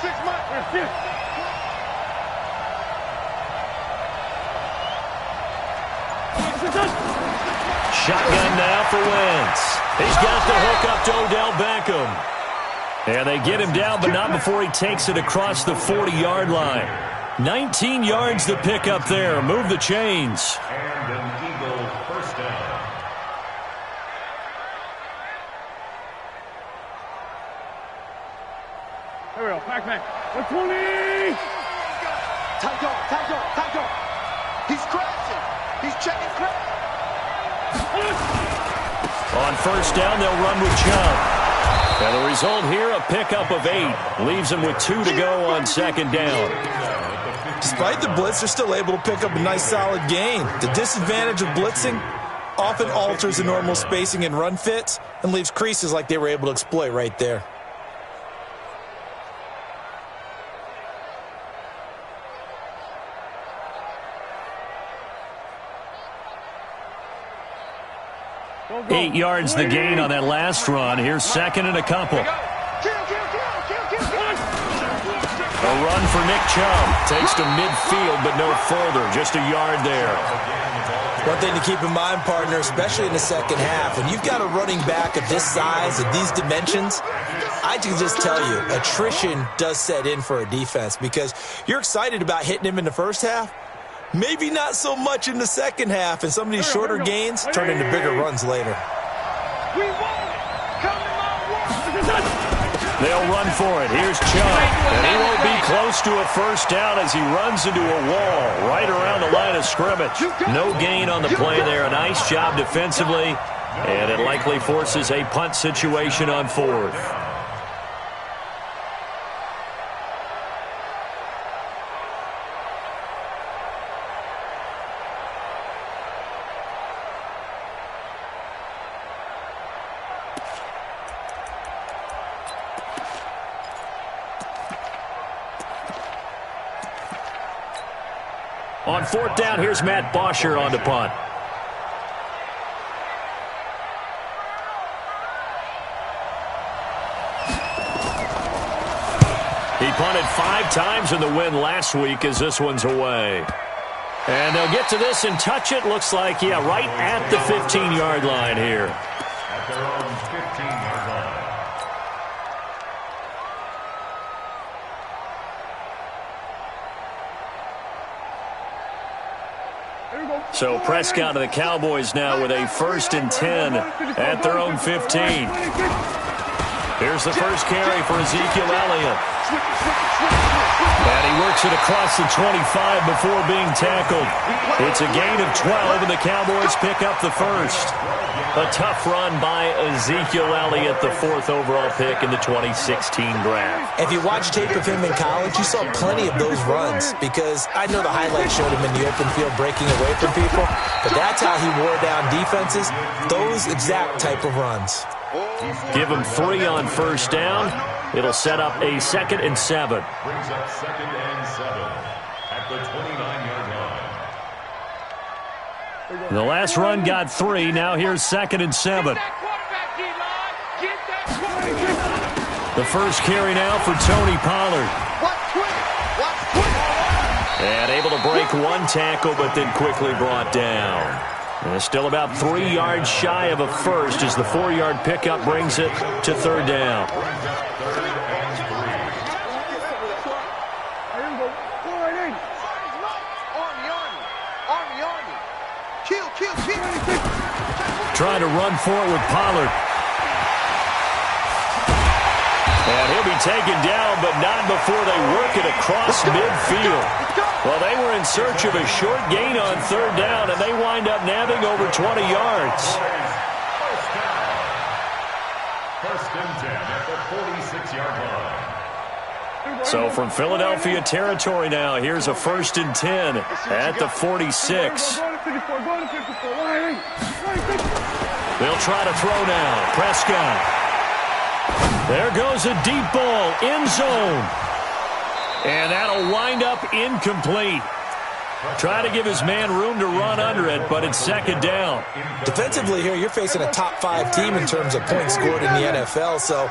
6 months. Shotgun now for Wentz. He's got the hook up to Odell Beckham. And they get him down, but not before he takes it across the 40-yard line. 19 yards to pick up there. Move the chains. And an Eagle first down. Here we go. Back. 120. Tight go. He's crashing. He's checking crash. On first down, they'll run with Chubb. And the result here, a pickup of 8. Leaves them with 2 to go on second down. Despite the blitz, they're still able to pick up a nice, solid gain. The disadvantage of blitzing often alters the normal spacing and run fits and leaves creases like they were able to exploit right there. Eight yards the gain on that last run. Here's second and a couple. A run for Nick Chubb. Takes to midfield, but no further. Just a yard there. One thing to keep in mind, partner, especially in the second half, when you've got a running back of this size, of these dimensions, I can just tell you, attrition does set in for a defense because you're excited about hitting him in the first half. Maybe not so much in the second half, and some of these shorter gains turn into bigger runs later. They'll run for it. Here's Chubb, and he won't be close to a first down as he runs into a wall right around the line of scrimmage. No gain on the play there. A nice job defensively, and it likely forces a punt situation on fourth. On fourth down, here's Matt Bosher on the punt. He punted 5 times in the win last week as this one's away. And they'll get to this and touch it. Looks like, yeah, right at the 15-yard line here. At their own 15-yard line. So Prescott and the Cowboys now with a 1st and 10 at their own 15. Here's the first carry for Ezekiel Elliott. And he works it across the 25 before being tackled. It's a gain of 12, and the Cowboys pick up the first. A tough run by Ezekiel Elliott, the 4th overall pick in the 2016 draft. If you watch tape of him in college, you saw plenty of those runs because I know the highlights showed him in the open field breaking away from people, but that's how he wore down defenses, those exact type of runs. Give him 3 on first down. It'll set up a 2nd and 7. Brings up 2nd and 7 at the 29-yard line. The last run got 3. Now here's 2nd and 7. The first carry now for Tony Pollard. And able to break 1 tackle, but then quickly brought down. And still about 3 yards shy of a first as the 4-yard pickup brings it to 3rd down. Trying to run for it with Pollard. And he'll be taken down, but not before they work it across midfield. Well, they were in search of a short gain on 3rd down, and they wind up nabbing over 20 yards. First and 10 at the 46-yard line. So from Philadelphia territory now, here's a 1st and 10 at the 46. They'll try to throw now. Prescott. There goes a deep ball, end zone. And that'll wind up incomplete. Trying to give his man room to run under it, but it's second down. Defensively here, you're facing a top-5 team in terms of points scored in the NFL. So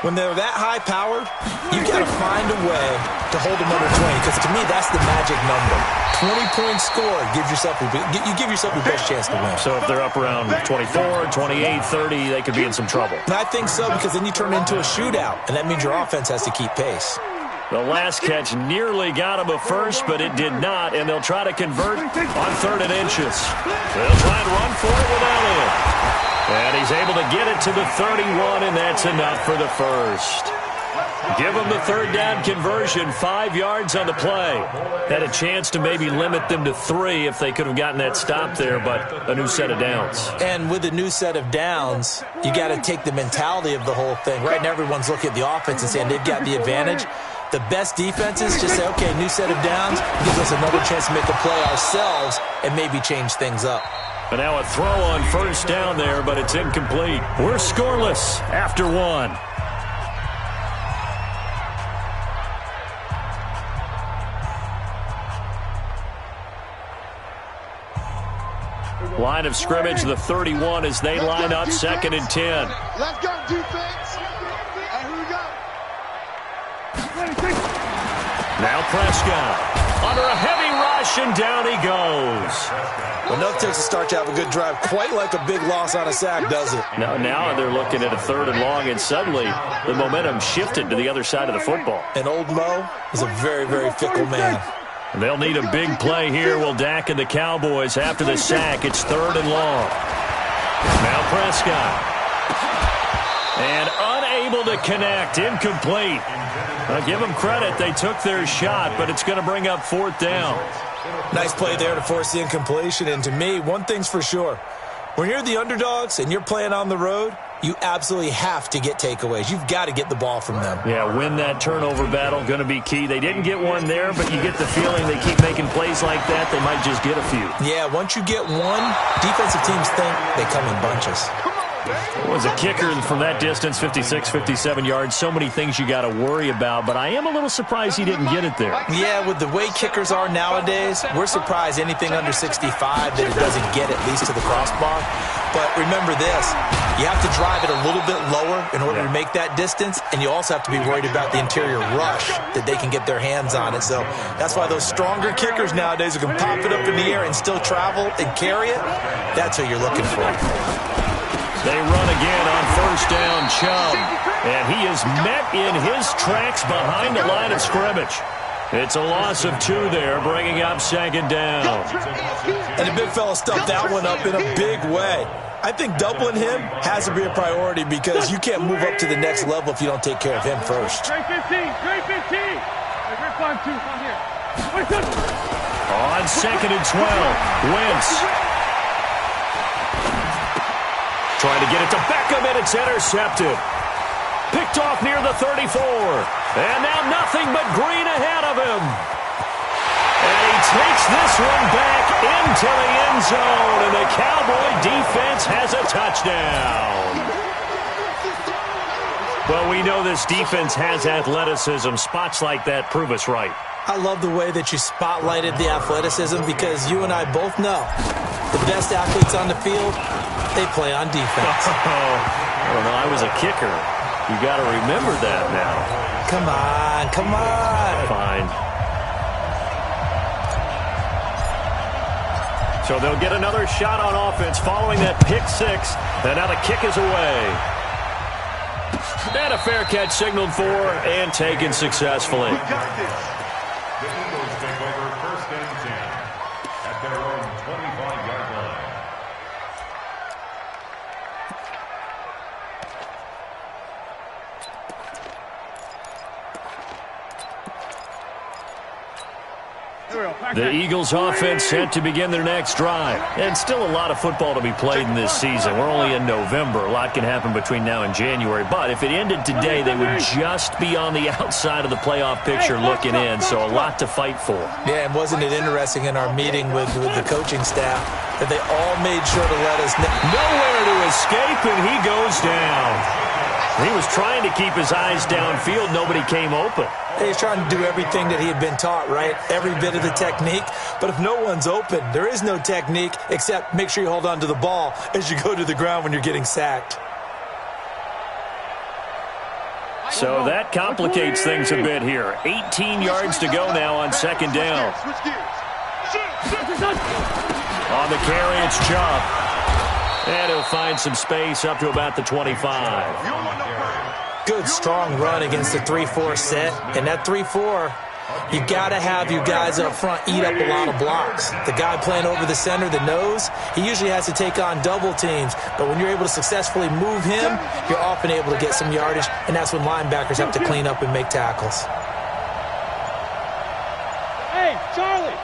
when they're that high-powered, you've got to find a way to hold them under 20. Because to me, that's the magic number. 20 points scored gives yourself you give yourself your best chance to win. So if they're up around 24, 28, 30, they could be in some trouble. And I think so, because then you turn it into a shootout, and that means your offense has to keep pace. The last catch nearly got him a first, but it did not, and they'll try to convert on 3rd and inches. They'll try and run for it without him. And he's able to get it to the 31, and that's enough for the first. Give them the 3rd down conversion, 5 yards on the play. Had a chance to maybe limit them to 3 if they could have gotten that stop there, but a new set of downs. And with a new set of downs, you got to take the mentality of the whole thing. Right now, everyone's looking at the offense and saying they've got the advantage. The best defenses just say, okay, new set of downs, gives us another chance to make a play ourselves and maybe change things up. But now a throw on 1st down there, but it's incomplete. We're scoreless after 1. Line of scrimmage, the 31 as they line up, 2nd and 10. Let's go, defense. And here we go. Now Prescott under a heavy rush, and down he goes. Well, no, it takes a start to have a good drive, quite like a big loss on a sack, does it? Now they're looking at a 3rd and long, and suddenly the momentum shifted to the other side of the football. And old Mo is a very, very fickle man. They'll need a big play here. Will Dak and the Cowboys after the sack. It's 3rd and long. Now Prescott. And unable to connect. Incomplete. I'll give them credit. They took their shot, but it's going to bring up 4th down. Nice play there to force the incompletion. And to me, one thing's for sure. When you're the underdogs and you're playing on the road, you absolutely have to get takeaways. You've got to get the ball from them. Yeah, win that turnover battle, going to be key. They didn't get one there, but you get the feeling they keep making plays like that, they might just get a few. Yeah, once you get one, defensive teams think they come in bunches. It was a kicker from that distance, 56, 57 yards. So many things you got to worry about, but I am a little surprised he didn't get it there. Yeah, with the way kickers are nowadays, we're surprised anything under 65 that it doesn't get at least to the crossbar. But remember this, you have to drive it a little bit lower in order to make that distance, and you also have to be worried about the interior rush that they can get their hands on it. So that's why those stronger kickers nowadays who can pop it up in the air and still travel and carry it, that's what you're looking for. They run again on 1st down, Chubb. And he is met in his tracks behind the line of scrimmage. It's a loss of 2 there, bringing up 2nd down. And the big fella stuffed that one up in a big way. I think doubling him has to be a priority because you can't move up to the next level if you don't take care of him first. Great 15, great 15. Great 5-2, on here. On 2nd and 12, Wentz. Trying to get it to Beckham, and it's intercepted. Picked off near the 34. And now nothing but green ahead of him. And he takes this one back into the end zone, and the Cowboy defense has a touchdown. Well, we know this defense has athleticism. Spots like that prove us right. I love the way that you spotlighted the athleticism because you and I both know the best athletes on the field, they play on defense. I don't know. I was a kicker. You got to remember that now. Come on, come on. Fine. So they'll get another shot on offense following that pick 6. And now the kick is away. And a fair catch signaled for and taken successfully. The Eagles take over 1st and 10 at their own 25-yard line. The Eagles offense set to begin their next drive. And still a lot of football to be played in this season. We're only in November. A lot can happen between now and January. But if it ended today, they would just be on the outside of the playoff picture looking in. So a lot to fight for. Yeah, and wasn't it interesting in our meeting with the coaching staff that they all made sure to let us know. Nowhere to escape, and he goes down. He was trying to keep his eyes downfield. Nobody came open. He's trying to do everything that he had been taught, right? Every bit of the technique. But if no one's open, there is no technique except make sure you hold on to the ball as you go to the ground when you're getting sacked. So that complicates things a bit here. 18 yards to go now on second down. On the carry, it's Chubb. And he'll find some space up to about the 25. Good, strong run against the 3-4 set. And that 3-4, you got to have your guys up front eat up a lot of blocks. The guy playing over the center, the nose, he usually has to take on double teams. But when you're able to successfully move him, you're often able to get some yardage, and that's when linebackers have to clean up and make tackles. Hey, Charlie!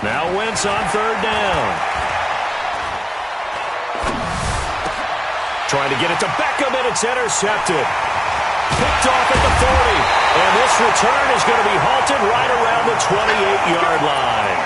Now Wentz on third down. Trying to get it to Beckham, and it's intercepted. Picked off at the 40. And this return is going to be halted right around the 28-yard line.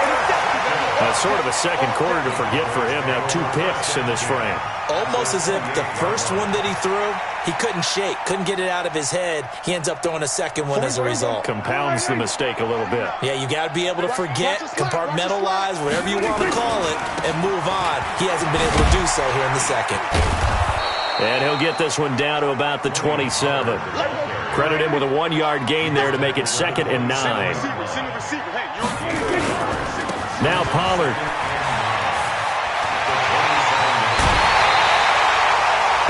That's sort of a second quarter to forget for him. Now 2 picks in this frame. Almost as if the first one that he threw, he couldn't shake, couldn't get it out of his head. He ends up throwing a second one as a result. Compounds the mistake a little bit. Yeah, you got to be able to forget, compartmentalize, whatever you want to call it, and move on. He hasn't been able to do so here in the second. And he'll get this one down to about the 27. Credit him with a 1-yard gain there to make it 2nd and 9. Now Pollard.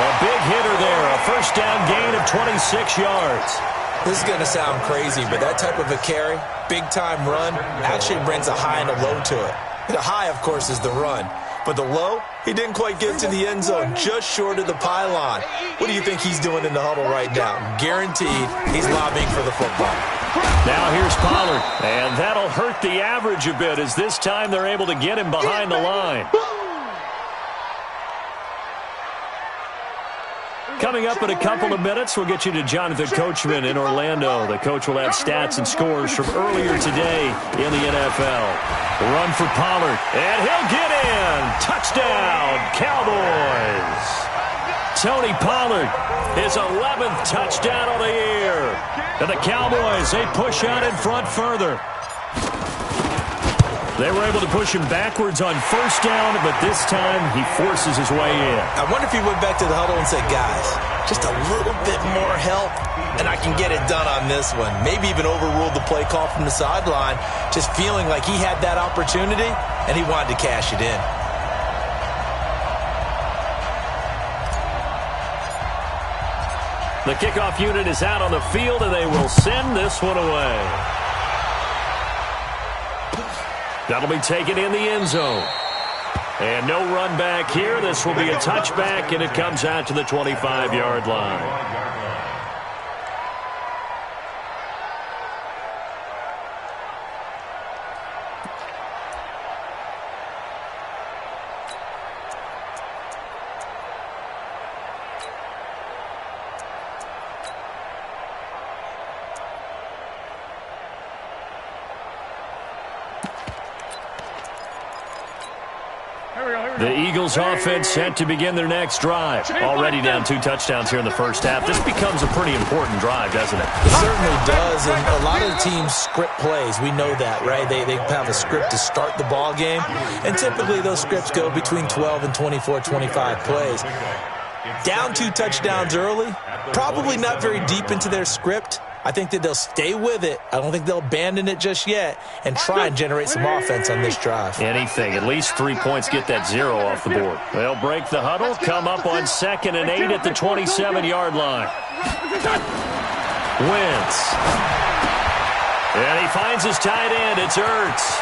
A big hitter there. A first down gain of 26 yards. This is going to sound crazy, but that type of a carry, big-time run, actually brings a high and a low to it. The high, of course, is the run. But the low, he didn't quite get to the end zone, just short of the pylon. What do you think he's doing in the huddle right now? Guaranteed he's lobbying for the football. Now here's Pollard, and that'll hurt the average a bit as this time they're able to get him behind the line. Coming up in a couple of minutes, we'll get you to Jonathan Coachman in Orlando. The coach will have stats and scores from earlier today in the NFL. The run for Pollard, and he'll get in. Touchdown, Cowboys. Tony Pollard, his 11th touchdown of the year. And the Cowboys, they push out in front further. They were able to push him backwards on first down, but this time he forces his way in. I wonder if he went back to the huddle and said, guys, just a little bit more help, and I can get it done on this one. Maybe even overruled the play call from the sideline, just feeling like he had that opportunity, and he wanted to cash it in. The kickoff unit is out on the field, and they will send this one away. That'll be taken in the end zone. And no run back here. This will be a touchback, and it comes out to the 25-yard line. The Eagles offense set to begin their next drive. Already down 2 touchdowns here in the first half. This becomes a pretty important drive, doesn't it? It certainly does, and a lot of the teams script plays. We know that, right? They have a script to start the ball game, and typically those scripts go between 12 and 24, 25 plays. Down 2 touchdowns early, probably not very deep into their script. I think that they'll stay with it. I don't think they'll abandon it just yet and try and generate some offense on this drive. Anything. At least 3 points, get that 0 off the board. They'll break the huddle, come up on 2nd and 8 at the 27-yard line. Wentz. And he finds his tight end. It's Ertz.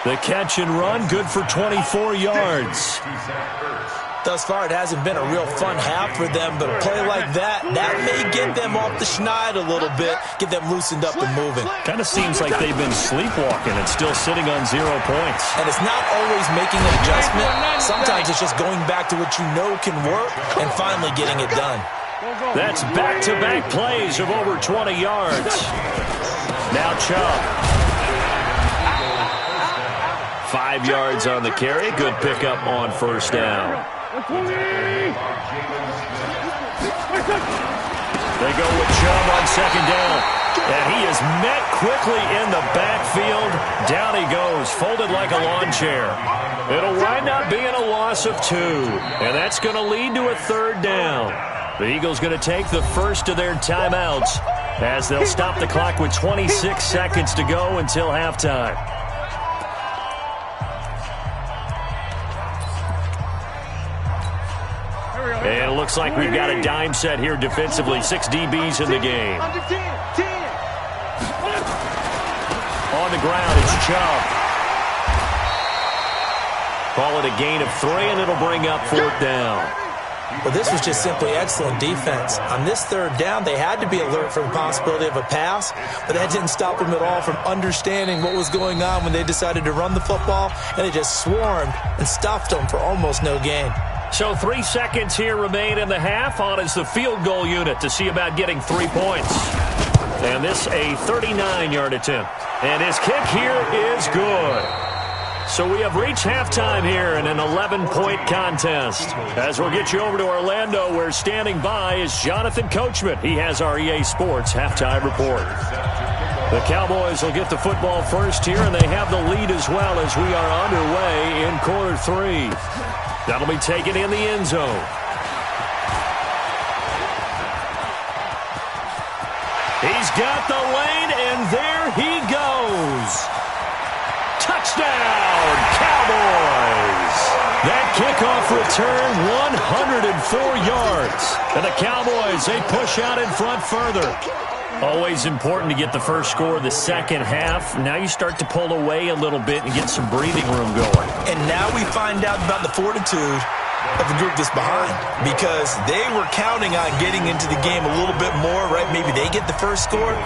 The catch and run, good for 24 yards. Thus far, it hasn't been a real fun half for them, but a play like that may get them off the schneid a little bit, get them loosened up and moving. Kind of seems like they've been sleepwalking and still sitting on 0 points. And it's not always making an adjustment. Sometimes it's just going back to what you know can work and finally getting it done. That's back-to-back plays of over 20 yards. Now Chubb. 5 yards on the carry. Good pickup on first down. They go with Chubb on second down. And he is met quickly in the backfield. Down he goes, folded like a lawn chair. It'll wind up being a loss of 2. And that's going to lead to a third down. The Eagles going to take the first of their timeouts as they'll stop the clock with 26 seconds to go until halftime. And it looks like we've got a dime set here defensively. 6 DBs in the game. On the ground, it's Chubb. Call it a gain of 3, and it'll bring up 4th down. Well, this was just simply excellent defense. On this third down, they had to be alert for the possibility of a pass, but that didn't stop them at all from understanding what was going on when they decided to run the football, and they just swarmed and stuffed them for almost no gain. So 3 seconds here remain in the half. On is the field goal unit to see about getting 3 points. And this a 39-yard attempt. And his kick here is good. So we have reached halftime here in an 11-point contest. As we'll get you over to Orlando, where standing by is Jonathan Coachman. He has our EA Sports halftime report. The Cowboys will get the football first here, and they have the lead as well as we are underway in quarter 3. That'll be taken in the end zone. He's got the lane, and there he goes. Touchdown, Cowboys! That kickoff return, 104 yards. And the Cowboys, they push out in front further. Always important to get the first score of the second half. Now you start to pull away a little bit and get some breathing room going. And now we find out about the fortitude of the group that's behind, because they were counting on getting into the game a little bit more, right? Maybe they get the first score.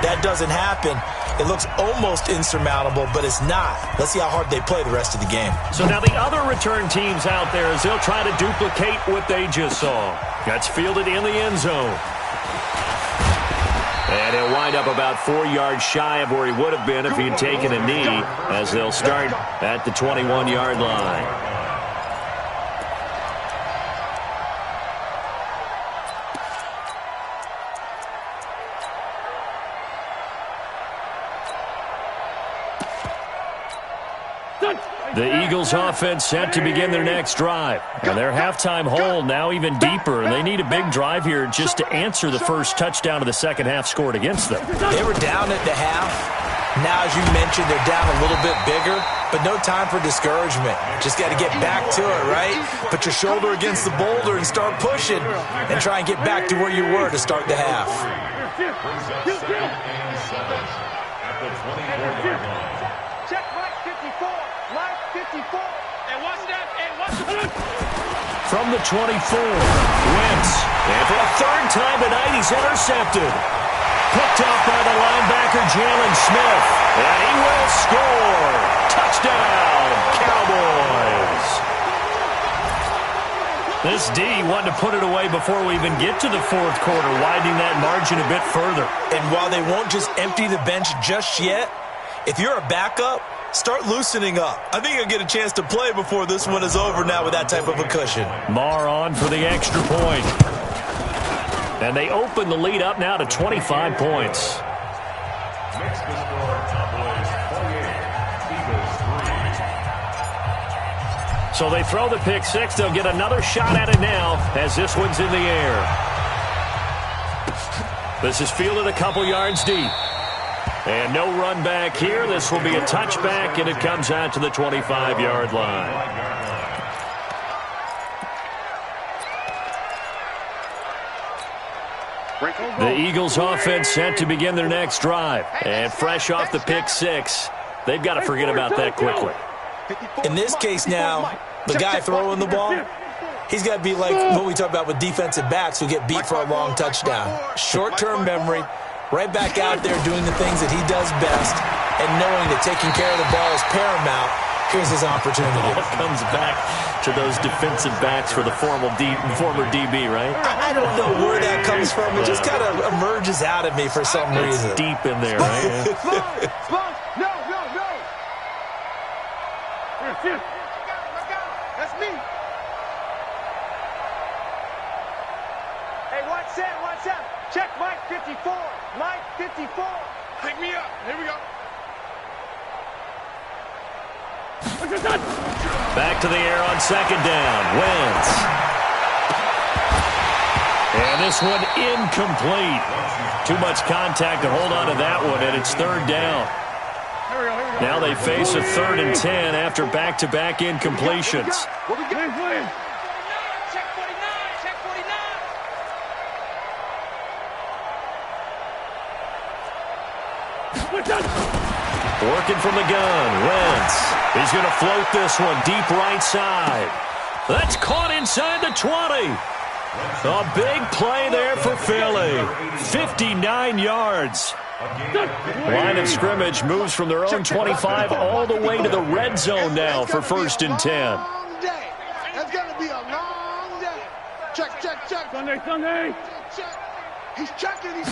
That doesn't happen. It looks almost insurmountable, but it's not. Let's see how hard they play the rest of the game. So now the other return teams out there, as they'll try to duplicate what they just saw. That's fielded in the end zone. And he'll wind up about 4 yards shy of where he would have been if he had taken a knee, as they'll start at the 21-yard line. The Eagles offense set to begin their next drive. And their halftime hole now even deeper. And they need a big drive here just to answer the first touchdown of the second half scored against them. They were down at the half. Now, as you mentioned, they're down a little bit bigger, but no time for discouragement. Just got to get back to it, right? Put your shoulder against the boulder and start pushing and try and get back to where you were to start the half. Brings up 2nd and 7 at the 24-yard line. Check Mike 54. Mike 54. And watch that. And watch that. From the 24, Wentz. And for a third time tonight, he's intercepted. Picked off by the linebacker, Jalen Smith. And he will score. Touchdown, Cowboys. This D wanted to put it away before we even get to the fourth quarter, widening that margin a bit further. And while they won't just empty the bench just yet, if you're a backup, start loosening up. I think you'll get a chance to play before this one is over now with that type of a cushion. Marr on for the extra point. And they open the lead up now to 25 points. Makes the score Cowboys 48, Eagles 3. So they throw the pick six. They'll get another shot at it now as this one's in the air. This is fielded a couple yards deep. And no run back here. This will be a touchback, and it comes out to the 25-yard line. The Eagles offense set to begin their next drive. And fresh off the pick six, they've got to forget about that quickly. In this case now, the guy throwing the ball, he's got to be like what we talk about with defensive backs who get beat for a long touchdown. Short-term memory, right back out there doing the things that he does best, and knowing that taking care of the ball is paramount. Here's his opportunity. It comes back to those defensive backs for the former DB, right? I don't know where that comes from. It just kind of emerges out of me for some reason. It's deep in there, right? No. That's me. watch out. Check Mike 54. Mike 54. Pick me up. Here we go. Back to the air on second down. Wentz. And this one incomplete. Too much contact to hold on to that one, and it's third down. Now they face a 3rd and 10 after back-to-back incompletions. Please. Check 49. Check 49. Working from the gun. Wentz. He's going to float this one deep right side. That's caught inside the 20. A big play there for Philly. 59 yards. Line of scrimmage moves from their own 25 all the way to the red zone now for 1st and 10. It's going to be a long day. Check. Sunday. Check. He's checking.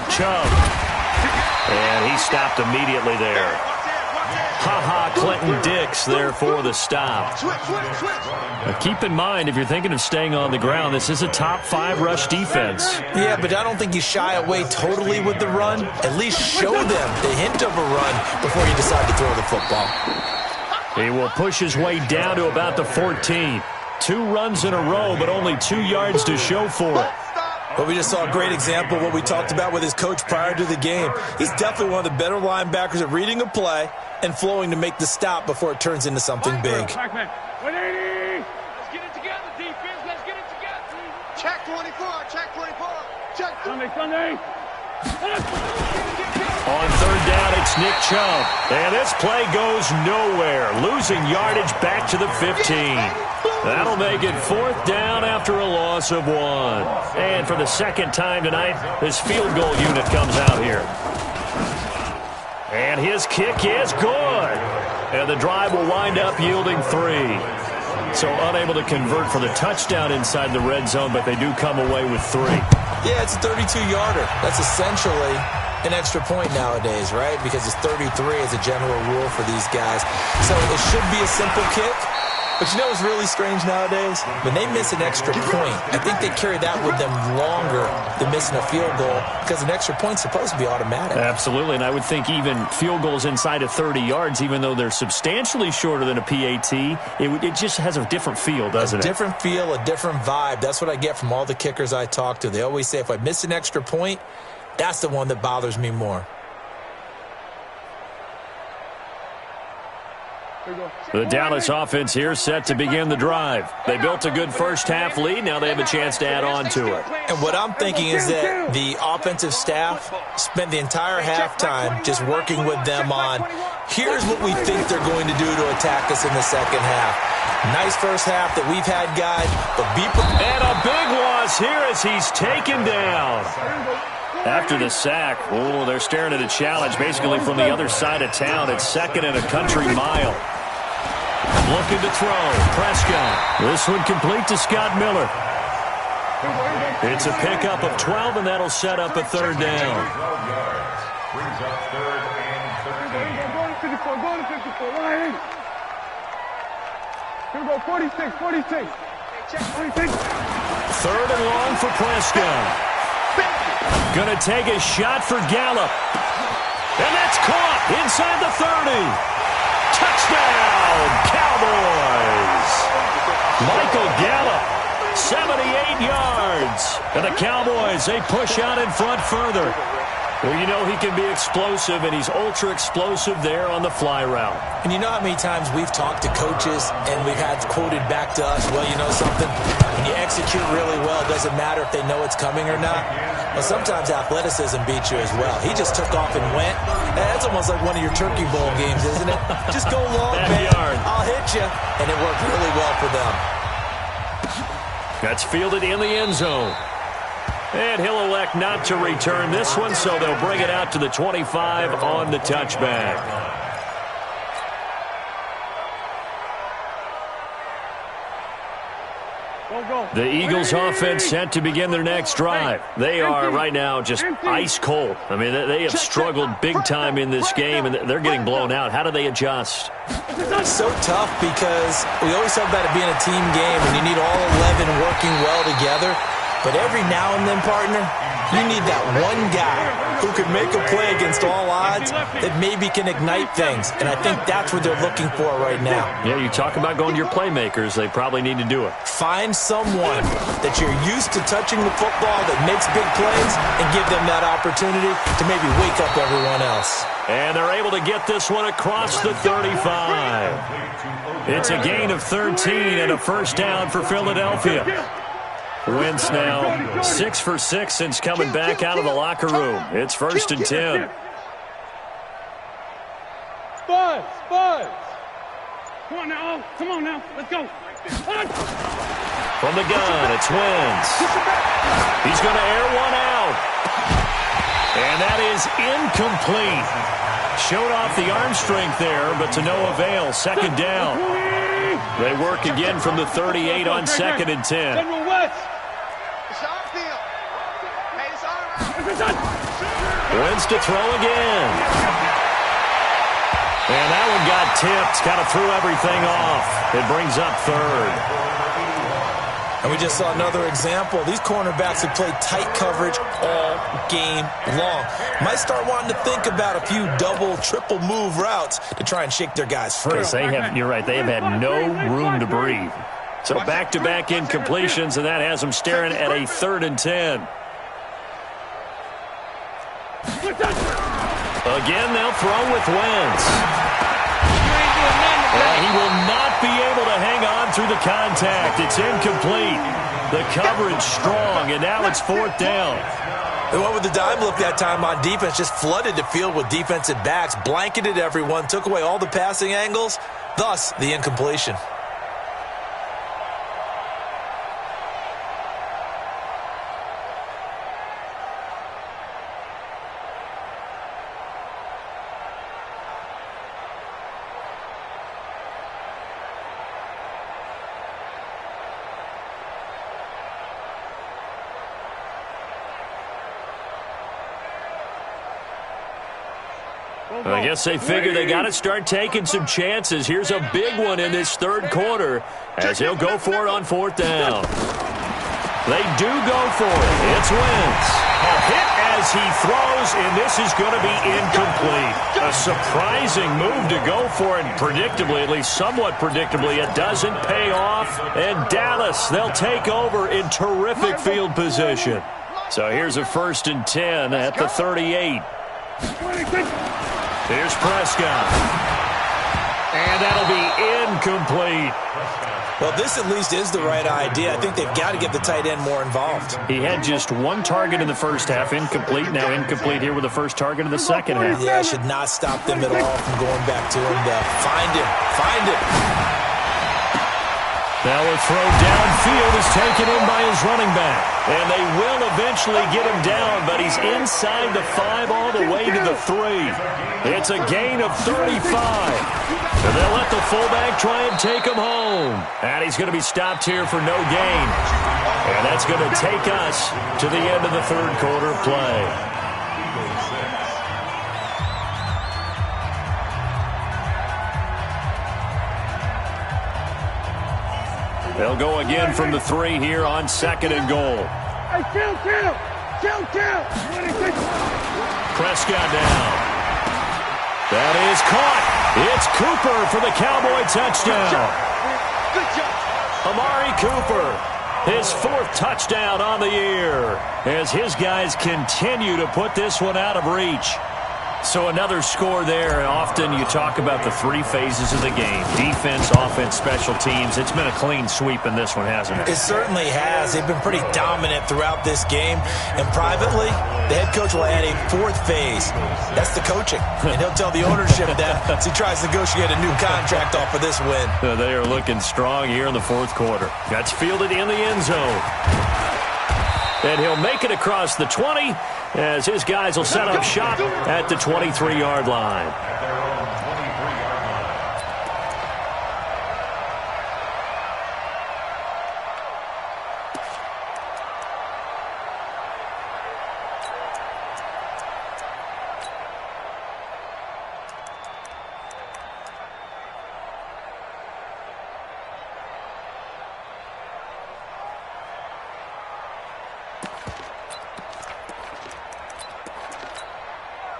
Chubb. And he stopped immediately there. Clinton Dix there for the stop. Switch. Now keep in mind, if you're thinking of staying on the ground, this is a top 5 rush defense. Yeah, but I don't think you shy away totally with the run. At least show them the hint of a run before you decide to throw the football. He will push his way down to about the 14. 2 runs in a row, but only 2 yards to show for it. But we just saw a great example of what we talked about with his coach prior to the game. He's definitely one of the better linebackers at reading a play and flowing to make the stop before it turns into something big. 180. Let's get it together, defense. Let's get it together. Check 24. Check Sunday. On 3rd down, it's Nick Chubb. And this play goes nowhere, losing yardage back to the 15. That'll make it 4th down after a loss of 1. And for the 2nd time tonight, this field goal unit comes out here. And his kick is good. And the drive will wind up yielding 3. So unable to convert for the touchdown inside the red zone, but they do come away with 3. Yeah, it's a 32-yarder. That's essentially an extra point nowadays, right? Because it's 33 as a general rule for these guys. So it should be a simple kick. But you know what's really strange nowadays? When they miss an extra point, I think they carry that with them longer than missing a field goal because an extra point's supposed to be automatic. Absolutely, and I would think even field goals inside of 30 yards, even though they're substantially shorter than a PAT, it just has a different feel, doesn't it? A different feel, a different vibe. That's what I get from all the kickers I talk to. They always say if I miss an extra point, that's the one that bothers me more. The Dallas offense here set to begin the drive. They built a good first-half lead. Now they have a chance to add on to it. And what I'm thinking is that the offensive staff spent the entire halftime just working with them on, here's what we think they're going to do to attack us in the second half. Nice first half that we've had, guys, but be prepared. And a big loss here as he's taken down. After the sack, they're staring at a challenge basically from the other side of town. It's 2nd and a country mile. Looking to throw. Prescott. This one complete to Scott Miller. It's a pickup of 12, and that'll set up a 3rd down. Brings up 3rd and 13. Go to 54. Go to 54. 180. Here we go. 46. Check 46. 3rd and long for Prescott. Gonna take a shot for Gallup. And that's caught inside the 30. Touchdown, Cowboys. Michael Gallup, 78 yards. And the Cowboys, they push out in front further. Well, you know he can be explosive, and he's ultra-explosive there on the fly route. And you know how many times we've talked to coaches and we've had quoted back to us, well, you know something? When you execute really well, it doesn't matter if they know it's coming or not. Well, sometimes athleticism beats you as well. He just took off and went. That's almost like one of your Turkey Bowl games, isn't it? Just go long, man. I'll hit you. And it worked really well for them. That's fielded in the end zone. And he'll elect not to return this one, so they'll bring it out to the 25 on the touchback. The Eagles offense set to begin their next drive. They are right now just ice cold. I mean, they have struggled big time in this game, and they're getting blown out. How do they adjust? It's so tough because we always talk about it being a team game, and you need all 11 working well together. But every now and then, partner, you need that one guy who can make a play against all odds that maybe can ignite things. And I think that's what they're looking for right now. Yeah, you talk about going to your playmakers. They probably need to do it. Find someone that you're used to touching the football that makes big plays and give them that opportunity to maybe wake up everyone else. And they're able to get this one across the 35. It's a gain of 13 and a first down for Philadelphia. Wentz now 6 for 6 since coming back out of the locker room. It's 1st and 10. Buzz. Come on now. Let's go. From the gun, it's Wentz. He's going to air one out. And that is incomplete. Showed off the arm strength there, but to no avail. 2nd down. They work again from the 38 on 2nd and 10. Wentz to throw again. And that one got tipped. Kind of threw everything off. It brings up 3rd. And we just saw another example. These cornerbacks have played tight coverage all game long. Might start wanting to think about a few double, triple move routes to try and shake their guys free. You're right. They have had no room to breathe. So back-to-back incompletions, and that has them staring at a 3rd and 10. Again, they'll throw with Wentz. He will not be able to hang on through the contact. It's incomplete. The coverage strong, and now it's 4th down. They went with the dime look that time on defense, just flooded the field with defensive backs, blanketed everyone, took away all the passing angles, thus the incompletion. I guess they figure they got to start taking some chances. Here's a big one in this 3rd quarter as he'll go for it on 4th down. They do go for it. It's Wentz. A hit as he throws, and this is going to be incomplete. A surprising move to go for it, predictably, at least somewhat predictably. It doesn't pay off, and Dallas, they'll take over in terrific field position. So here's a 1st and 10 at the 38. Here's Prescott. And that'll be incomplete. Well, this at least is the right idea. I think they've got to get the tight end more involved. He had just 1 target in the first half, incomplete. Now incomplete here with the first target in the second half. Yeah, it should not stop them at all from going back to him to find him. Now a throw downfield is taken in by his running back. And they will eventually get him down, but he's inside the 5 all the way to the 3. It's a gain of 35. And they'll let the fullback try and take him home. And he's going to be stopped here for no gain. And that's going to take us to the end of the 3rd quarter play. They'll go again from the 3 here on 2nd and goal. Hey, kill. Prescott down. That is caught. It's Cooper for the Cowboy touchdown. Good job. Amari Cooper, his 4th touchdown on the year, as his guys continue to put this one out of reach. So another score there. Often you talk about the 3 phases of the game: defense, offense, special teams. It's been a clean sweep in this one, hasn't it? It certainly has. They've been pretty dominant throughout this game. And privately, the head coach will add a 4th phase. That's the coaching. And he'll tell the ownership that as he tries to negotiate a new contract off of this win. They are looking strong here in the 4th quarter. That's fielded in the end zone. And he'll make it across the 20 as his guys will set up shop at the 23-yard line.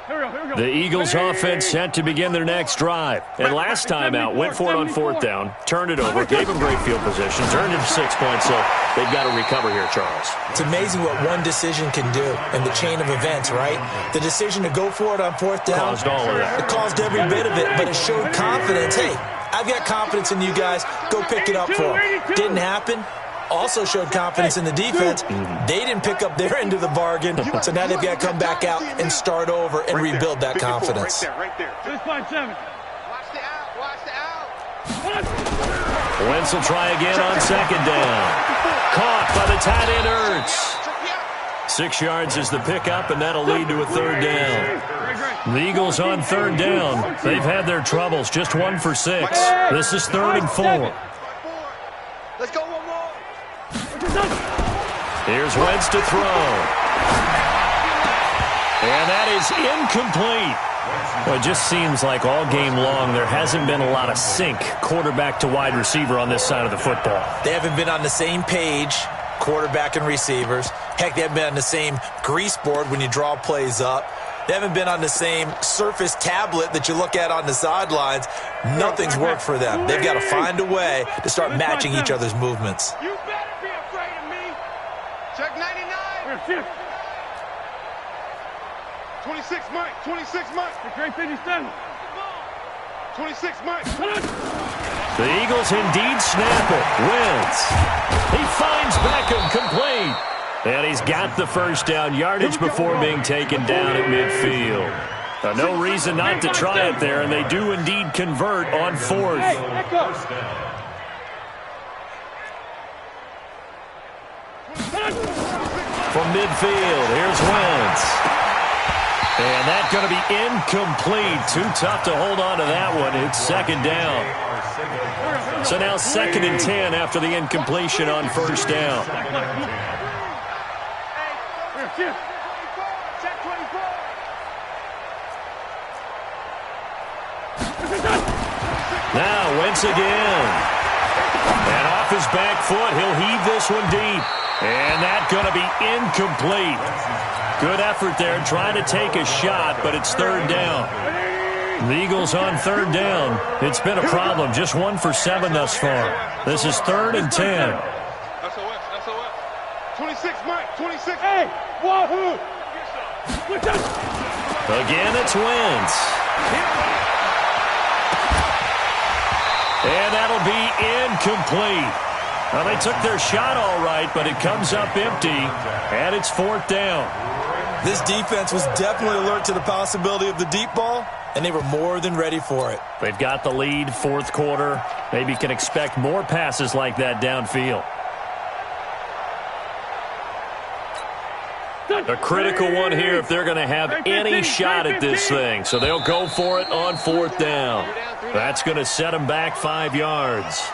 The Eagles offense set to begin their next drive. And last time out, went for it on fourth down, turned it over, gave them great field position, turned into 6 points, so they've got to recover here, Charles. It's amazing what one decision can do in the chain of events, right? The decision to go for it on fourth down. Caused all of that. It caused every bit of it, but it showed confidence. Hey, I've got confidence in you guys. Go pick it up for them. Didn't happen. Also showed confidence in the defense. They didn't pick up their end of the bargain, so now they've got to come back out and start over and rebuild that confidence. Right there. 6.7. Watch the out. Watch the out. Wentz will try again on second down. Caught by the tight end Ertz. 6 yards is the pickup, and that'll lead to a third down. The Eagles on third down. They've had their troubles, just 1 for 6. This is 3rd and 4. Let's go one more. Here's Wentz to throw. And that is incomplete. Well, it just seems like all game long there hasn't been a lot of sync quarterback to wide receiver on this side of the football. They haven't been on the same page, quarterback and receivers. Heck, they haven't been on the same grease board when you draw plays up. They haven't been on the same surface tablet that you look at on the sidelines. Nothing's worked for them. They've got to find a way to start matching each other's movements. You better be afraid of me. Check 99. 26 Mike. 26 Mike. Great 57. 26 Mike. The Eagles indeed snap it. Wentz. He finds Beckham complete. And he's got the first down yardage before being taken down at midfield. No reason not to try it there, and they do indeed convert on fourth. From midfield, here's Wentz. And that's going to be incomplete. Too tough to hold on to that one. It's second down. So now 2nd and 10 after the incompletion on first down. Check 24. Now Wentz again. And off his back foot, he'll heave this one deep. And that's going to be incomplete. Good effort there, trying to take a shot, but it's 3rd down. The Eagles on 3rd down. It's been a problem, just 1 for 7 thus far. This is 3rd and 10. SOS. 26 Mike. 26. Hey, wahoo! Again, it's Wentz. And that'll be incomplete. Well, they took their shot all right, but it comes up empty, and it's 4th down. This defense was definitely alert to the possibility of the deep ball, and they were more than ready for it. They've got the lead, 4th quarter. Maybe can expect more passes like that downfield. A critical one here if they're going to have any shot at this thing. So they'll go for it on 4th down. That's going to set them back 5 yards.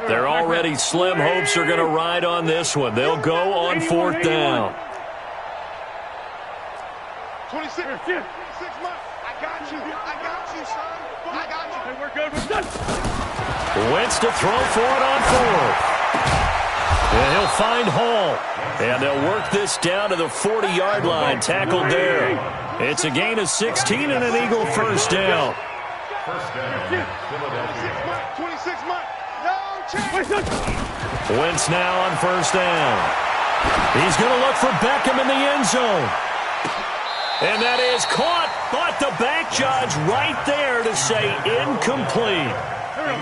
They're already slim hopes are going to ride on this one. They'll go on 4th down. 26 months. I got you, son. I got you. Hey, we're good. We're done. Wentz to throw for it on 4th. And he'll find Hall. And they'll work this down to the 40-yard line. Tackled there. It's a gain of 16 and an Eagle first down. First down, Philadelphia. 26 months. No check. Wentz now on first down. He's going to look for Beckham in the end zone. And that is caught, but the back judge right there to say incomplete.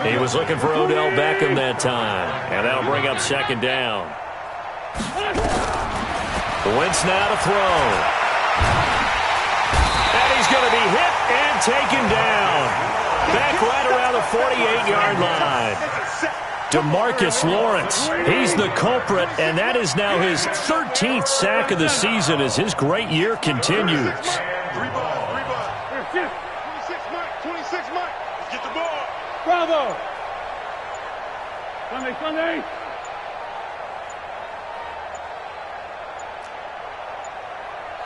He was looking for Odell Beckham that time, and that'll bring up second down. Wentz now to throw. And he's going to be hit and taken down. Back right around the 48-yard line. DeMarcus Lawrence, he's the culprit, and that is now his 13th sack of the season as his great year continues. 26 months. Get the ball. Bravo. Sunday.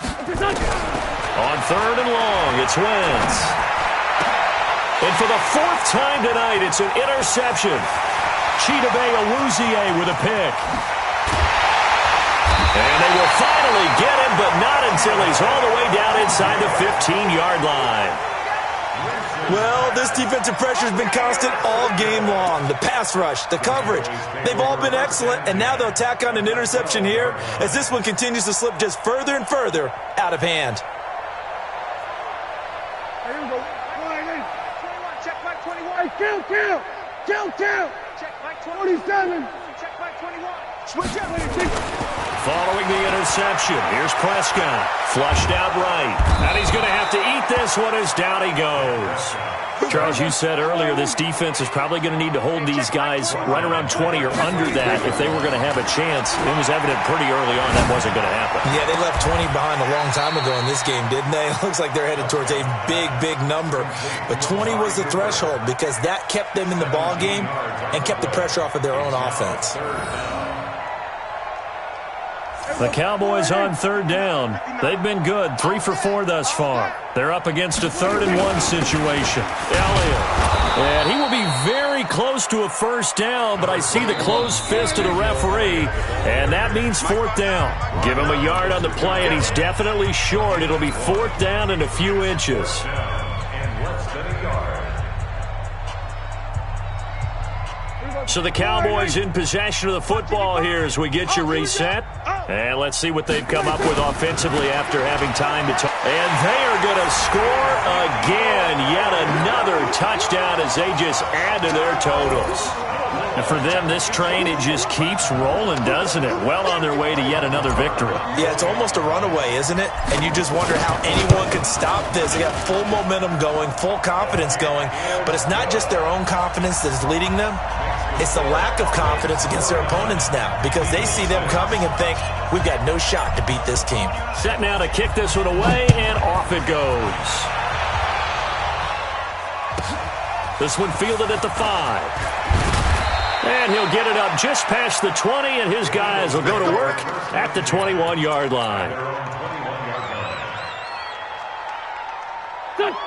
On 3rd and long, it's Wentz. And for the 4th time tonight, it's an interception. Chidobe Awuzie with a pick. And they will finally get him, but not until he's all the way down inside the 15-yard line. Well, this defensive pressure has been constant all game long. The pass rush, the coverage, they've all been excellent, and now they'll tack on an interception here as this one continues to slip just further and further out of hand. Check back 21. Hey, kill. Check back 27. Check back 21. Switch up. Following the interception, here's Prescott. Flushed out right. And he's going to have to eat this one as down he goes. Charles, you said earlier this defense is probably going to need to hold these guys right around 20 or under that if they were going to have a chance. It was evident pretty early on that wasn't going to happen. Yeah, they left 20 behind a long time ago in this game, didn't they? It looks like they're headed towards a big number. But 20 was the threshold because that kept them in the ball game and kept the pressure off of their own offense. The Cowboys on 3rd down. They've been good, 3 for 4 thus far. They're up against a 3rd and 1 situation. Elliott. And he will be very close to a 1st down, but I see the closed fist of the referee, and that means 4th down. Give him a yard on the play, and he's definitely short. It'll be 4th down and a few inches. So the Cowboys in possession of the football here as we get you reset. And let's see what they've come up with offensively after having time to talk. And they are going to score again. Yet another touchdown as they just add to their totals. And for them, this train, it just keeps rolling, doesn't it? Well on their way to yet another victory. Yeah, it's almost a runaway, isn't it? And you just wonder how anyone could stop this. They got full momentum going, full confidence going. But it's not just their own confidence that is leading them. It's the lack of confidence against their opponents now because they see them coming and think, we've got no shot to beat this team. Set now to kick this one away, and off it goes. This one fielded at the 5. And he'll get it up just past the 20, and his guys will go to work at the 21-yard line.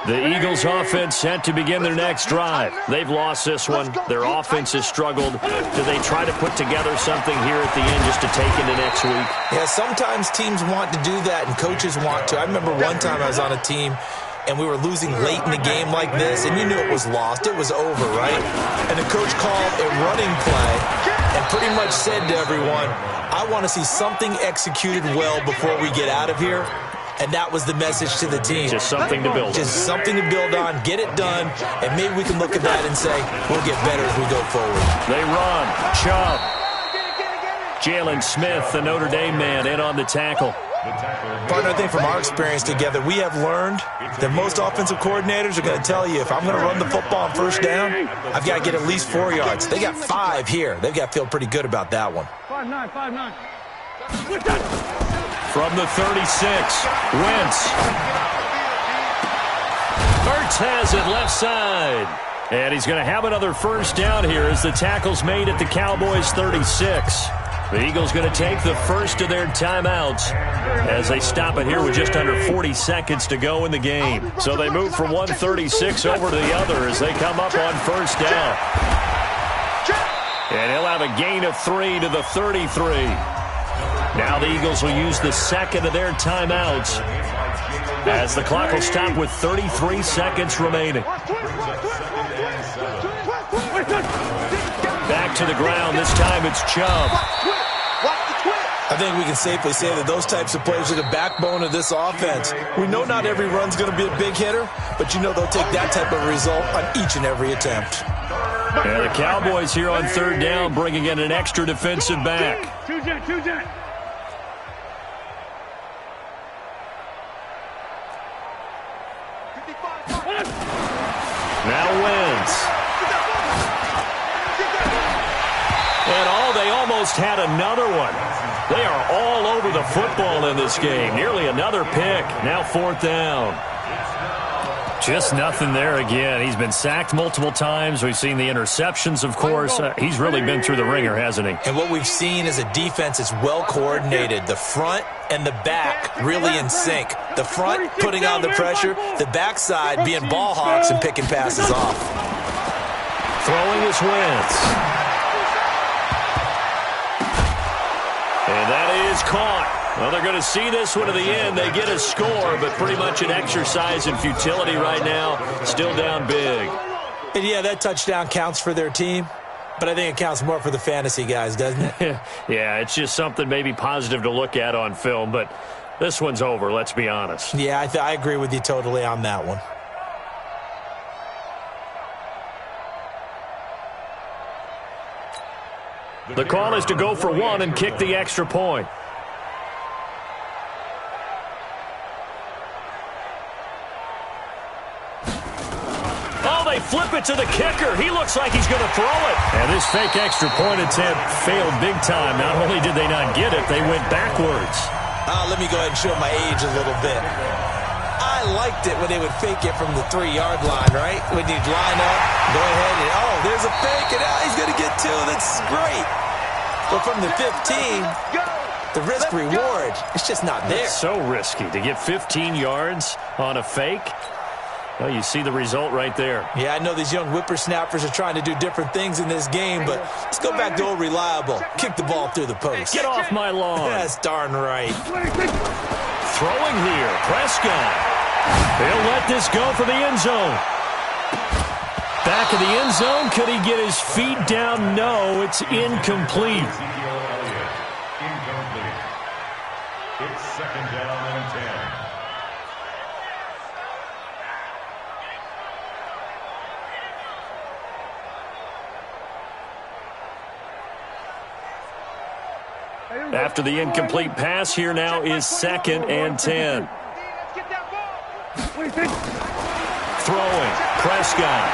The Eagles' offense set to begin their next drive. They've lost this one. Their offense has struggled. Do they try to put together something here at the end just to take into next week? Yeah, sometimes teams want to do that and coaches want to. I remember one time I was on a team and we were losing late in the game like this, and you knew it was lost. It was over, right? And the coach called a running play and pretty much said to everyone, I want to see something executed well before we get out of here. And that was the message to the team. Just something to build on. Just something to build on, get it done, and maybe we can look at that and say, we'll get better as we go forward. They run. Chubb. Jalen Smith, the Notre Dame man, in on the tackle. Partner, I think from our experience together, we have learned that most offensive coordinators are going to tell you, if I'm going to run the football on 1st down, I've got to get at least 4 yards. They got 5 here. They've got to feel pretty good about that one. 5-9. From the 36, Wentz. Ertz has it left side. And he's going to have another 1st down here as the tackle's made at the Cowboys' 36. The Eagles going to take the first of their timeouts as they stop it here with just under 40 seconds to go in the game. So they move from 136 over to the other as they come up on 1st down. And he'll have a gain of 3 to the 33. Now the Eagles will use the second of their timeouts as the clock will stop with 33 seconds remaining. Back to the ground. This time it's Chubb. I think we can safely say that those types of plays are the backbone of this offense. We know not every run's going to be a big hitter, but you know they'll take that type of result on each and every attempt. And the Cowboys here on 3rd down bringing in an extra defensive back. Two jet. Now Wentz. And they almost had another one. They are all over the football in this game. Nearly another pick. Now 4th down. Just nothing there again. He's been sacked multiple times. We've seen the interceptions, of course. He's really been through the ringer, hasn't he? And what we've seen is a defense that's well coordinated. The front and the back really in sync. The front putting on the pressure, the backside being ball hawks and picking passes off. Throwing is Wentz. And that is caught. Well, they're going to see this one to the end. They get a score, but pretty much an exercise in futility right now. Still down big. And yeah, that touchdown counts for their team, but I think it counts more for the fantasy guys, doesn't it? Yeah, it's just something maybe positive to look at on film, but this one's over, let's be honest. Yeah, I agree with you totally on that one. The call is to go for one and kick the extra point. They flip it to the kicker. He looks like he's going to throw it. And this fake extra point attempt failed big time. Not only did they not get it, they went backwards. Let me go ahead and show my age a little bit. I liked it when they would fake it from the 3-yard line, right? When you'd line up, go ahead and, oh, there's a fake, and he's going to get two. That's great. But from the 15, the risk-reward, it's just not there. It's so risky to get 15 yards on a fake. Well, you see the result right there. Yeah, I know these young whippersnappers are trying to do different things in this game, but let's go back to old reliable. Kick the ball through the post. Get off my lawn. That's darn right. Throwing here, Prescott. He'll let this go for the end zone. Back of the end zone. Could he get his feet down? No, it's incomplete. Incomplete. It's second down and 10. After the incomplete pass, here now is second and 10. Throwing, Prescott.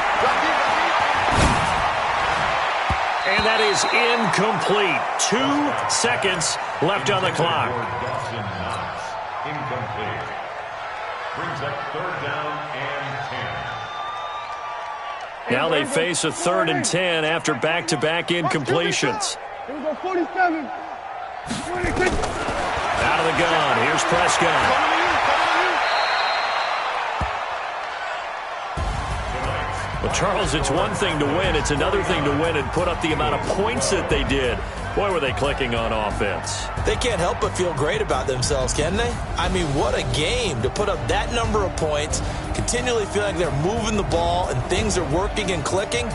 And that is incomplete. 2 seconds left on the clock. Incomplete. Brings up third down and 10. Now they face a 3rd and 10 after back-to-back incompletions. Here we go, 47. Out of the gun. Here's Prescott. Well, Charles, it's one thing to win. It's another thing to win and put up the amount of points that they did. Boy, were they clicking on offense. They can't help but feel great about themselves, can they? I mean, what a game to put up that number of points, continually feeling they're moving the ball and things are working and clicking.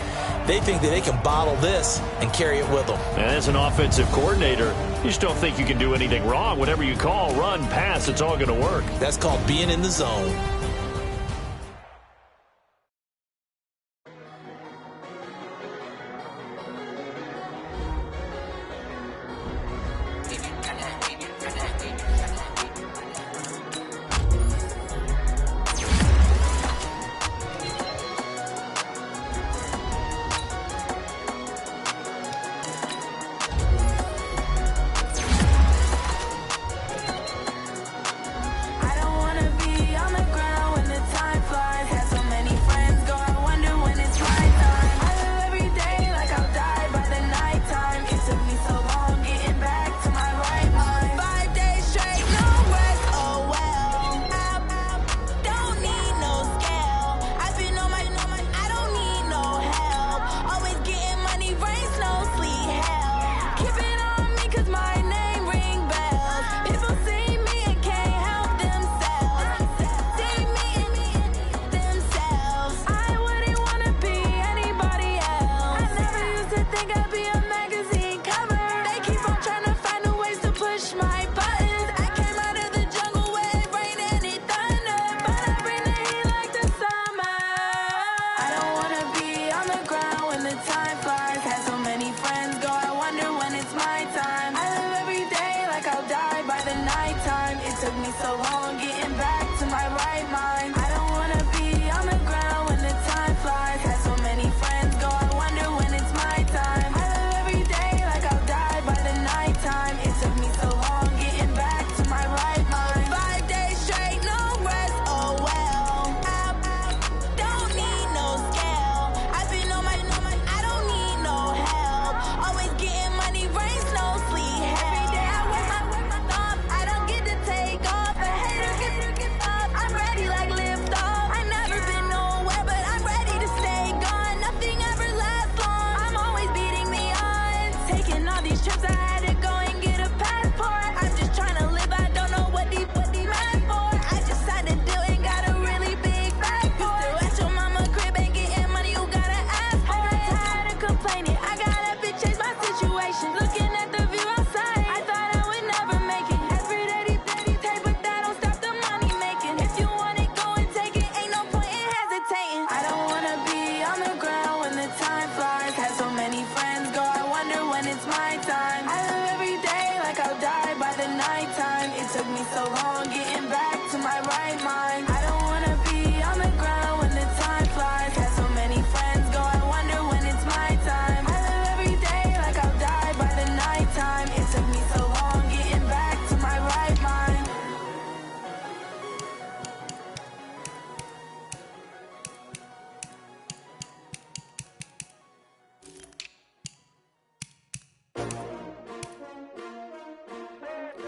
They think that they can bottle this and carry it with them. And as an offensive coordinator, you just don't think you can do anything wrong. Whatever you call, run, pass, it's all going to work. That's called being in the zone.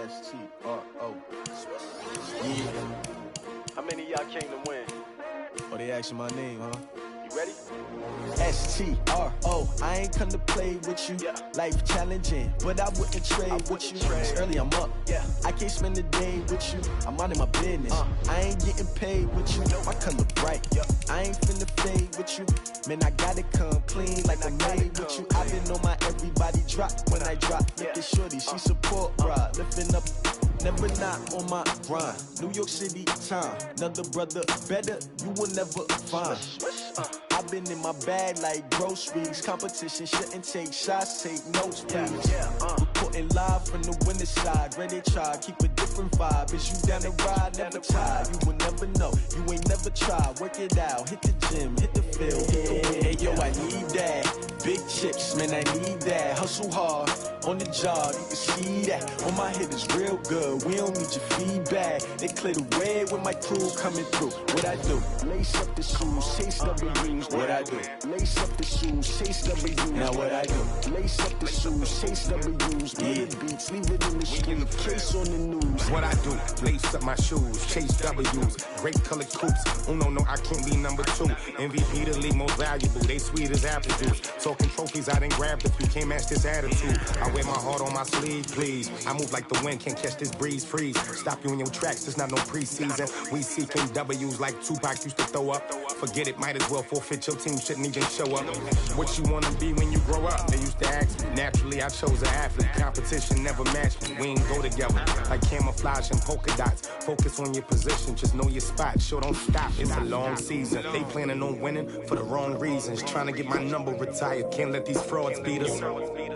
S-T-R-O. Yeah. How many of y'all came to win? Oh, they asking my name, huh? You ready? S-T-R-O. I ain't come to play with you. Yeah. Life challenging, but I wouldn't trade with you. It's early, I'm up. Yeah. I can't spend the day with you. I'm minding my business. I ain't getting paid with you. My color bright. Yeah. I ain't finna fade with you. Man, I gotta come clean like I'm made with you. I've been on my everybody drop when I drop. Look at shorty, she support, bruh. Lifting up, never not on my grind. New York City time. Another brother better, you will never find. I've been in my bag like groceries. Competition shouldn't take shots, take notes, please. Reporting live from the winter side. Ready to try, keep a different vibe. Is you down the ride, never tired. You will never know, you ain't never tried. Work it out, hit the gym, hit the field, hit the wind. Hey yo, I need that. Big chips, man, I need that. Hustle hard, on the job, you can see that. On my hit is real good, we don't need your feedback. They clear the way when my crew coming through. What I do? Lace up the shoes, chase W's. What I do? Lace up the shoes, chase W's. Now what I do? Lace up the shoes, chase W's. Yeah. Beats, leave it in the street, case on the news. What I do? Lace up my shoes, chase W's. Great colored coops. No, I can't be number 2. MVP the league most valuable. They sweet as apple juice. Talking trophies, I done grabbed a few. Can't match this attitude. I wear my heart on my sleeve, please. I move like the wind, can't catch this breeze, freeze. Stop you in your tracks, it's not no preseason. We seeking W's like Tupac used to throw up. Forget it, might as well forfeit, your team shouldn't even show up. What you wanna be when you grow up? They used to ask me. Naturally, I chose an athlete. Competition never matched me. We ain't go together. Like camouflage and polka dots. Focus on your position, just know your spot. Sure, don't stop, it's a long season. They planning on winning for the wrong reasons. Trying to get my number retired, can't let these frauds beat us.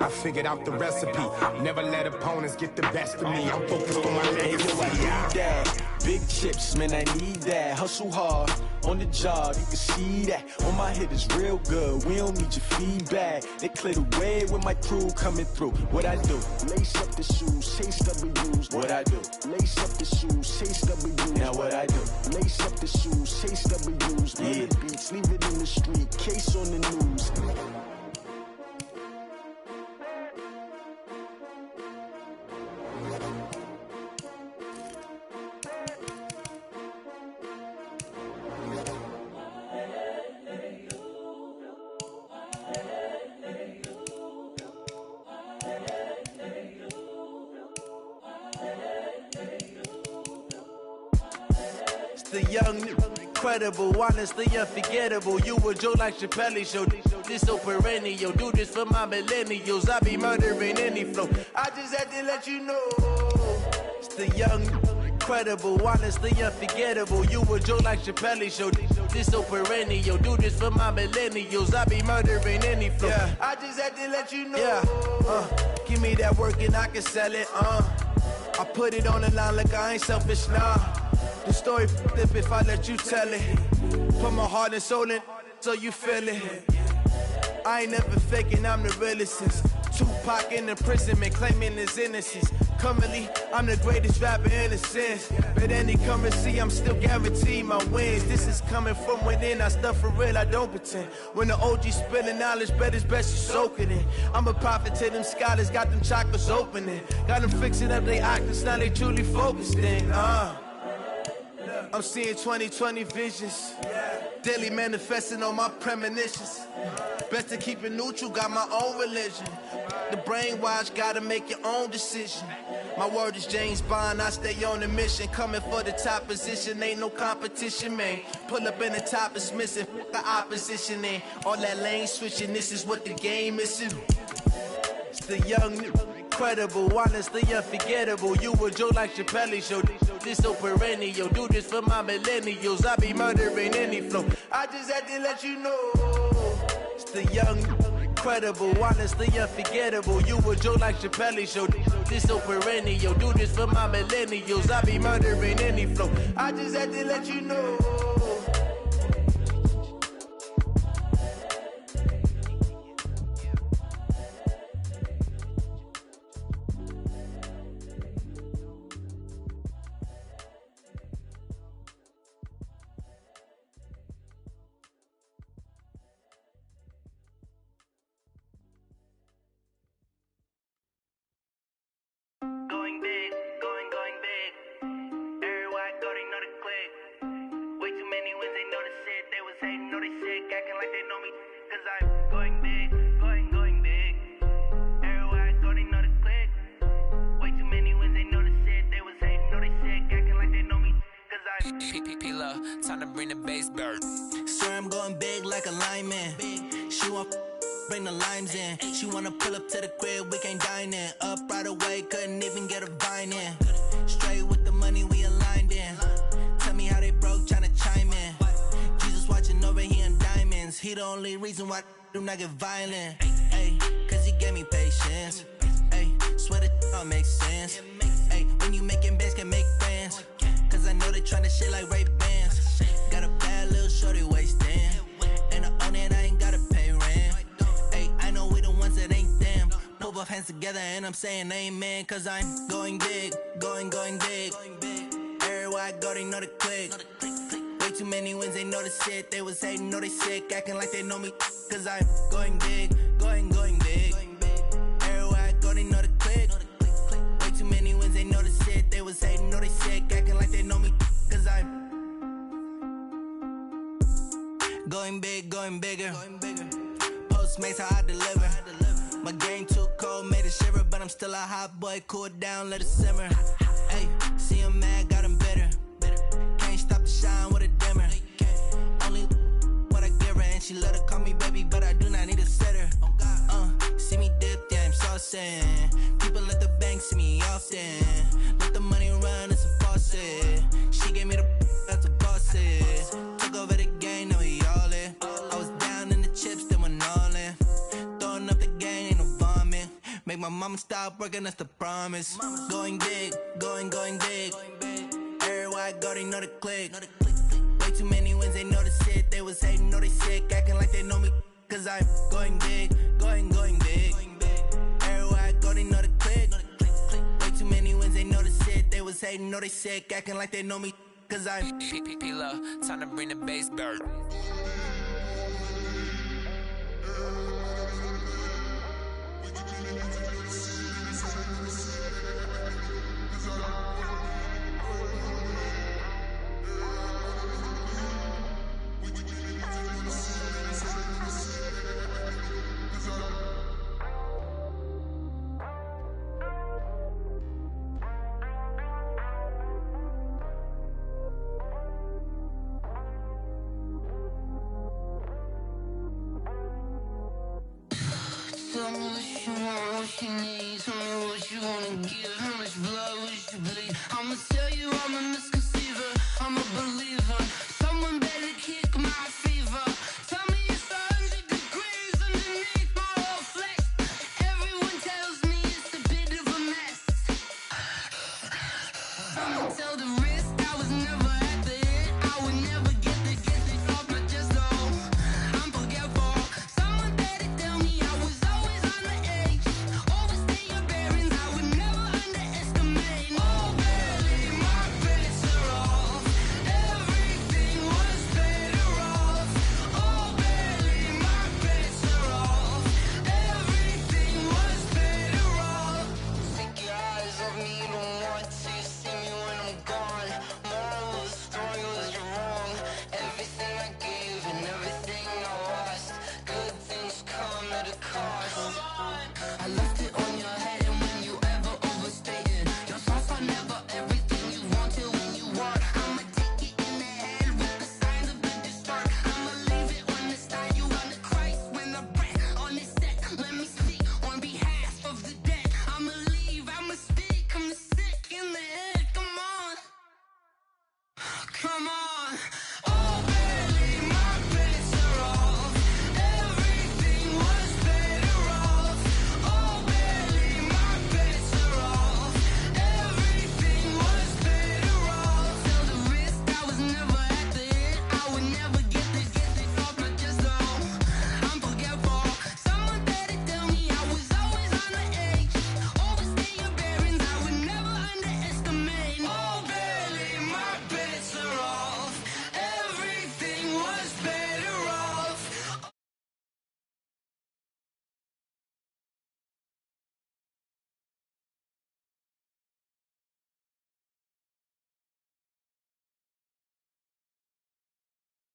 I figured out the recipe. Never let opponents get the best of me. I'm focused on my legacy. I need that. Big chips, man, I need that. Hustle hard, on the job, you can see that. On my hit is real good, we don't need your feedback. They clear the way when my crew coming through. What I do? Lace up the shoes, chase W's. What I do? Lace up the shoes, chase W's. Now what I do? Lace up the shoes, chase W's. Yeah. Beats, leave it in the street, case on the news. The young, incredible, honestly unforgettable. You a Joe like Chappelle show. This so perennial. Do this for my millennials. I be murdering any flow. I just had to let you know. It's the young, incredible, honestly unforgettable. You a Joe like Chappelle show. This so perennial. Do this for my millennials. I be murdering any flow. Yeah. I just had to let you know. Yeah. Give me that work and I can sell it. I put it on the line like I ain't selfish, nah. The story flip if I let you tell it. Put my heart and soul in so you feel it. I ain't never faking, I'm the realest since Tupac in imprisonment, claiming his innocence. Currently, I'm the greatest rapper in a sense. But any currency, I'm still guaranteed my wins. This is coming from within, I stuff for real, I don't pretend. When the OG spilling knowledge, bet it's best you soak it in. I'm a prophet to them scholars, got them chakras opening. Got them fixing up they octaves, now they truly focused in. I'm seeing 2020 visions. Daily manifesting on my premonitions. Best to keep it neutral, got my own religion. The brainwash, gotta make your own decision. My word is James Bond, I stay on a mission. Coming for the top position, ain't no competition, man. Pull up in the top is missing, the opposition in. All that lane switching, this is what the game is. It's the young, incredible, honestly unforgettable. You a Joe like Chappelle show. This so perennial. Do this for my millennials. I be murdering any flow. I just had to let you know. It's the young, incredible, honestly unforgettable. You a Joe like Chappelle show. This so perennial. Do this for my millennials. I be murdering any flow. I just had to let you know. love, time to bring the bass bird. Swear I'm going big like a lineman. She want bring the limes in. She wanna pull up to the crib, we can't dine in. Up right away, couldn't even get a vine in. Straight with the money we aligned in. Tell me how they broke, tryna chime in. Jesus watching over here in diamonds. He the only reason why I do not get violent. Ay, cause he gave me patience. Ay, swear that all makes sense. Ay, when you making bands, can make friends. Cause I know they tryna shit like Ray-Bans. Got a bad little shorty wasting. And I own it, I ain't gotta pay rent. Ay, I know we the ones that ain't them. Pull both hands together and I'm saying amen. Cause I'm going big, going big. Everywhere I go, they know the click. Way too many wins, they know the shit. They was hating, know they sick, acting like they know me. Cause I'm going big, going big. Everywhere I go, they know the click. Way too many wins, they know the shit. They was hating, know they sick, acting like they know me. Cause I'm going big, going bigger. Postmates, how I deliver. My game too cold, made it shiver. But I'm still a hot boy, cool it down, let it simmer. Hey, see him mad, got him bitter. Can't stop the shine with a dimmer. Only what I give her, and she let her call me baby, but I do not need a sitter. See me dip, yeah, I'm saucing. People at the bank see me often. Let the money run, it's a faucet. She gave me the that's a bosses. Took over the game, now we all in. I was down in the chips, then went all in. Throwing up the game, ain't no vomit. Make my mama stop working, that's the promise. Going big, going big. Everywhere I go, they know the click. Way too many wins, they know the shit. They was hating, know they sick, acting like they know me. Cause I'm going big, going big. Everywhere I go, they know the click. Way too many wins, they know the shit. They was hating, know they sick, acting like they know me. Cause I'm P-Love, time to bring the bass bird. Tell me what you want, what you need. Tell me what you wanna give. How much blood would you bleed?